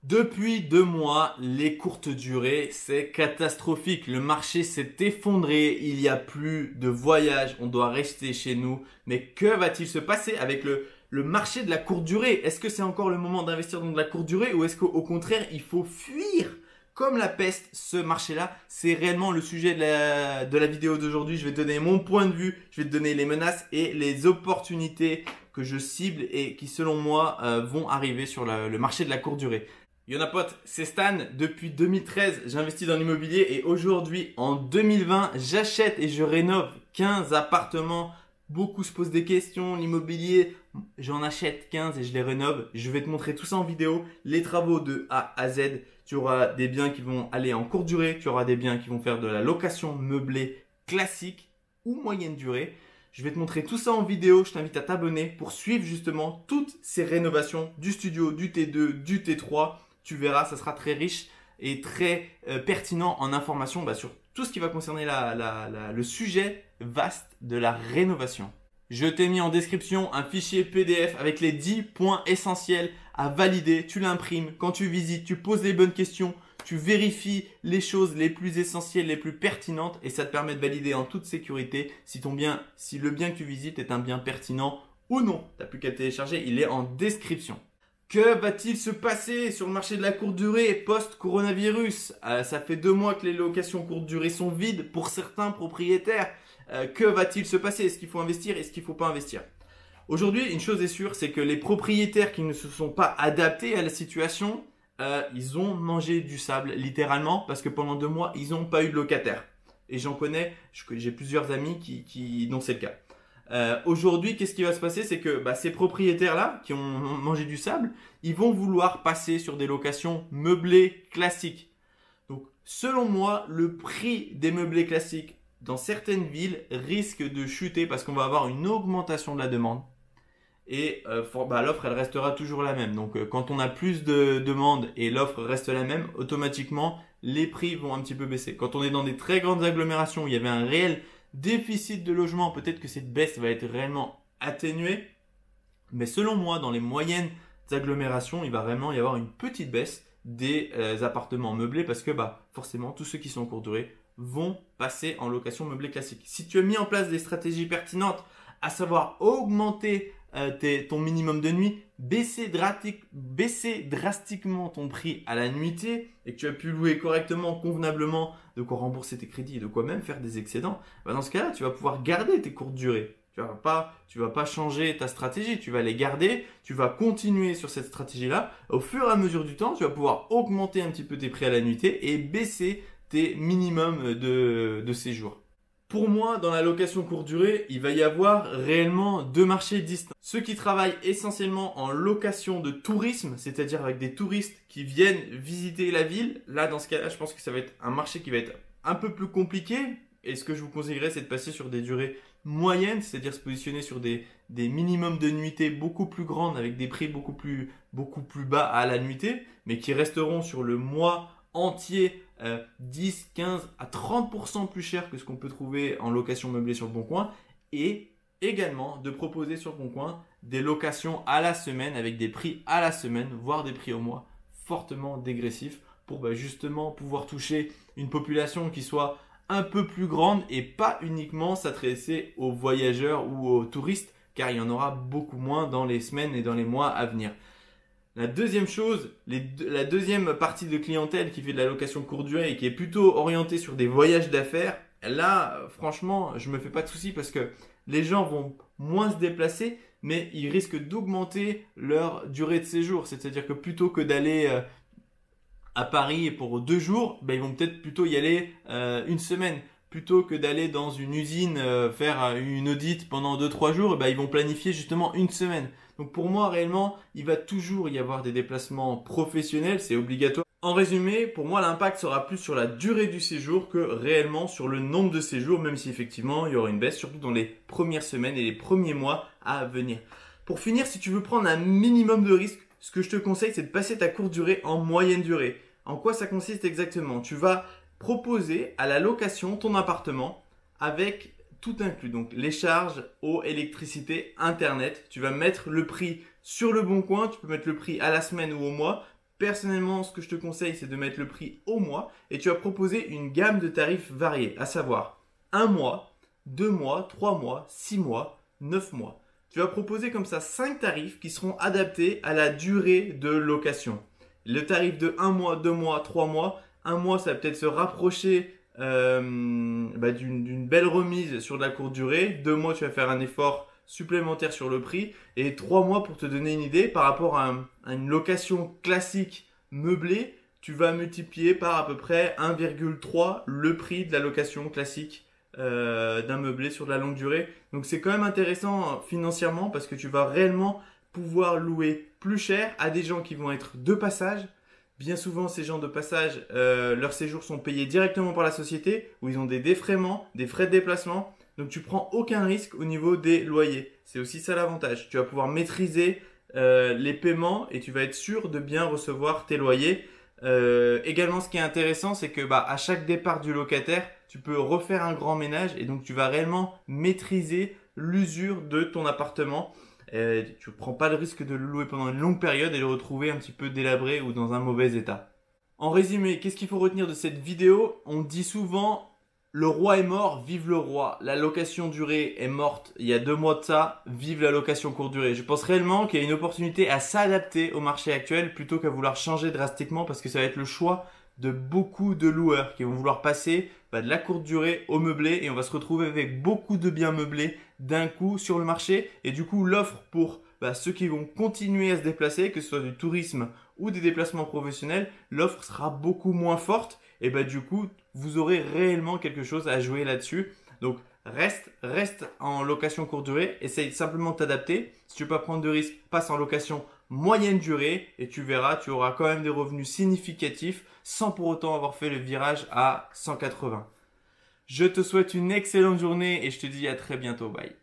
Depuis 2 mois, les courtes durées, c'est catastrophique. Le marché s'est effondré, il n'y a plus de voyages, on doit rester chez nous. Mais que va-t-il se passer avec le marché de la courte durée? Est-ce que c'est encore le moment d'investir dans de la courte durée ou est-ce qu'au contraire, il faut fuir comme la peste ce marché-là? C'est réellement le sujet de la vidéo d'aujourd'hui. Je vais te donner mon point de vue, je vais te donner les menaces et les opportunités que je cible et qui selon moi vont arriver sur le marché de la courte durée. Yo pote, c'est Stan. Depuis 2013, j'investis dans l'immobilier et aujourd'hui, en 2020, j'achète et je rénove 15 appartements. Beaucoup se posent des questions, l'immobilier, j'en achète 15 et je les rénove. Je vais te montrer tout ça en vidéo, les travaux de A à Z. Tu auras des biens qui vont aller en courte durée, tu auras des biens qui vont faire de la location meublée classique ou moyenne durée. Je vais te montrer tout ça en vidéo, je t'invite à t'abonner pour suivre justement toutes ces rénovations du studio, du T2, du T3. Tu verras, ça sera très riche et très pertinent en informations sur tout ce qui va concerner le sujet vaste de la rénovation. Je t'ai mis en description un fichier PDF avec les 10 points essentiels à valider. Tu l'imprimes, quand tu visites, tu poses les bonnes questions, tu vérifies les choses les plus essentielles, les plus pertinentes et ça te permet de valider en toute sécurité si le bien que tu visites est un bien pertinent ou non. Tu n'as plus qu'à le télécharger, il est en description. Que va-t-il se passer sur le marché de la courte durée post-coronavirus? Ça fait 2 mois que les locations courte durée sont vides pour certains propriétaires. Que va-t-il se passer? Est-ce qu'il faut investir? Est-ce qu'il ne faut pas investir? Aujourd'hui, une chose est sûre, c'est que les propriétaires qui ne se sont pas adaptés à la situation, ils ont mangé du sable littéralement parce que pendant 2 mois, ils n'ont pas eu de locataires. Et j'en connais, j'ai plusieurs amis dont c'est le cas. Aujourd'hui, qu'est-ce qui va se passer? C'est que ces propriétaires-là qui ont mangé du sable, ils vont vouloir passer sur des locations meublées classiques. Donc, selon moi, le prix des meublés classiques dans certaines villes risque de chuter parce qu'on va avoir une augmentation de la demande. Et l'offre, elle restera toujours la même. Donc, quand on a plus de demandes et l'offre reste la même, automatiquement, les prix vont un petit peu baisser. Quand on est dans des très grandes agglomérations où il y avait un réel déficit de logement, peut-être que cette baisse va être réellement atténuée. Mais selon moi, dans les moyennes agglomérations, il va vraiment y avoir une petite baisse des appartements meublés parce que forcément, tous ceux qui sont en courte durée vont passer en location meublée classique. Si tu as mis en place des stratégies pertinentes, à savoir augmenter ton minimum de nuit, baisser drastiquement ton prix à la nuitée et que tu as pu louer correctement, convenablement, de quoi rembourser tes crédits et de quoi même faire des excédents, dans ce cas-là, tu vas pouvoir garder tes courtes durées. Tu vas pas changer ta stratégie, tu vas les garder, tu vas continuer sur cette stratégie-là. Au fur et à mesure du temps, tu vas pouvoir augmenter un petit peu tes prix à la nuitée et baisser tes minimums de séjour. Pour moi, dans la location courte durée, il va y avoir réellement 2 marchés distincts. Ceux qui travaillent essentiellement en location de tourisme, c'est-à-dire avec des touristes qui viennent visiter la ville. Là, dans ce cas-là, je pense que ça va être un marché qui va être un peu plus compliqué. Et ce que je vous conseillerais, c'est de passer sur des durées moyennes, c'est-à-dire se positionner sur des minimums de nuitées beaucoup plus grandes avec des prix beaucoup plus bas à la nuitée, mais qui resteront sur le mois entier 10, 15 à 30% plus cher que ce qu'on peut trouver en location meublée sur le Bon Coin et également de proposer sur le Bon Coin des locations à la semaine avec des prix à la semaine, voire des prix au mois fortement dégressifs pour justement pouvoir toucher une population qui soit un peu plus grande et pas uniquement s'adresser aux voyageurs ou aux touristes car il y en aura beaucoup moins dans les semaines et dans les mois à venir. La deuxième chose, la deuxième partie de clientèle qui fait de la location courte durée et qui est plutôt orientée sur des voyages d'affaires, là, franchement, je me fais pas de soucis parce que les gens vont moins se déplacer, mais ils risquent d'augmenter leur durée de séjour. C'est-à-dire que plutôt que d'aller à Paris pour 2 jours, ils vont peut-être plutôt y aller 1 semaine. Plutôt que d'aller dans une usine faire une audit pendant 2-3 jours, ils vont planifier justement 1 semaine. Donc pour moi, réellement, il va toujours y avoir des déplacements professionnels, c'est obligatoire. En résumé, pour moi, l'impact sera plus sur la durée du séjour que réellement sur le nombre de séjours, même si effectivement, il y aura une baisse, surtout dans les premières semaines et les premiers mois à venir. Pour finir, si tu veux prendre un minimum de risque, ce que je te conseille, c'est de passer ta courte durée en moyenne durée. En quoi ça consiste exactement? Tu vas proposer à la location ton appartement avec tout inclus, donc les charges, eau, électricité, internet. Tu vas mettre le prix sur le Bon Coin, tu peux mettre le prix à la semaine ou au mois. personnellement, ce que je te conseille, c'est de mettre le prix au mois et tu vas proposer une gamme de tarifs variés, à savoir 1 mois, 2 mois, 3 mois, 6 mois, 9 mois. Tu vas proposer comme ça 5 tarifs qui seront adaptés à la durée de location. Le tarif de 1 mois, 2 mois, 3 mois, 1 mois, ça va peut-être se rapprocher d'une belle remise sur de la courte durée. 2 mois, tu vas faire un effort supplémentaire sur le prix. Et 3 mois, pour te donner une idée, par rapport à une location classique meublée, tu vas multiplier par à peu près 1,3 le prix de la location classique d'un meublé sur de la longue durée. Donc c'est quand même intéressant financièrement parce que tu vas réellement pouvoir louer plus cher à des gens qui vont être de passage. Bien souvent, ces gens de passage, leurs séjours sont payés directement par la société où ils ont des défraiements, des frais de déplacement. Donc tu prends aucun risque au niveau des loyers. C'est aussi ça l'avantage. Tu vas pouvoir maîtriser les paiements et tu vas être sûr de bien recevoir tes loyers. Également, ce qui est intéressant, c'est que à chaque départ du locataire, tu peux refaire un grand ménage et donc tu vas réellement maîtriser l'usure de ton appartement. Tu ne prends pas le risque de le louer pendant une longue période et le retrouver un petit peu délabré ou dans un mauvais état. En résumé, qu'est-ce qu'il faut retenir de cette vidéo? On dit souvent le roi est mort, vive le roi. La location durée est morte il y a 2 mois de ça, vive la location courte durée. Je pense réellement qu'il y a une opportunité à s'adapter au marché actuel plutôt qu'à vouloir changer drastiquement parce que ça va être le choix de beaucoup de loueurs qui vont vouloir passer de la courte durée au meublé et on va se retrouver avec beaucoup de biens meublés d'un coup sur le marché et du coup l'offre pour ceux qui vont continuer à se déplacer, que ce soit du tourisme ou des déplacements professionnels, l'offre sera beaucoup moins forte et du coup vous aurez réellement quelque chose à jouer là-dessus. Donc reste en location courte durée, essaye simplement de t'adapter. Si tu ne veux pas prendre de risques, passe en location moyenne durée et tu verras, tu auras quand même des revenus significatifs sans pour autant avoir fait le virage à 180. Je te souhaite une excellente journée et je te dis à très bientôt. Bye.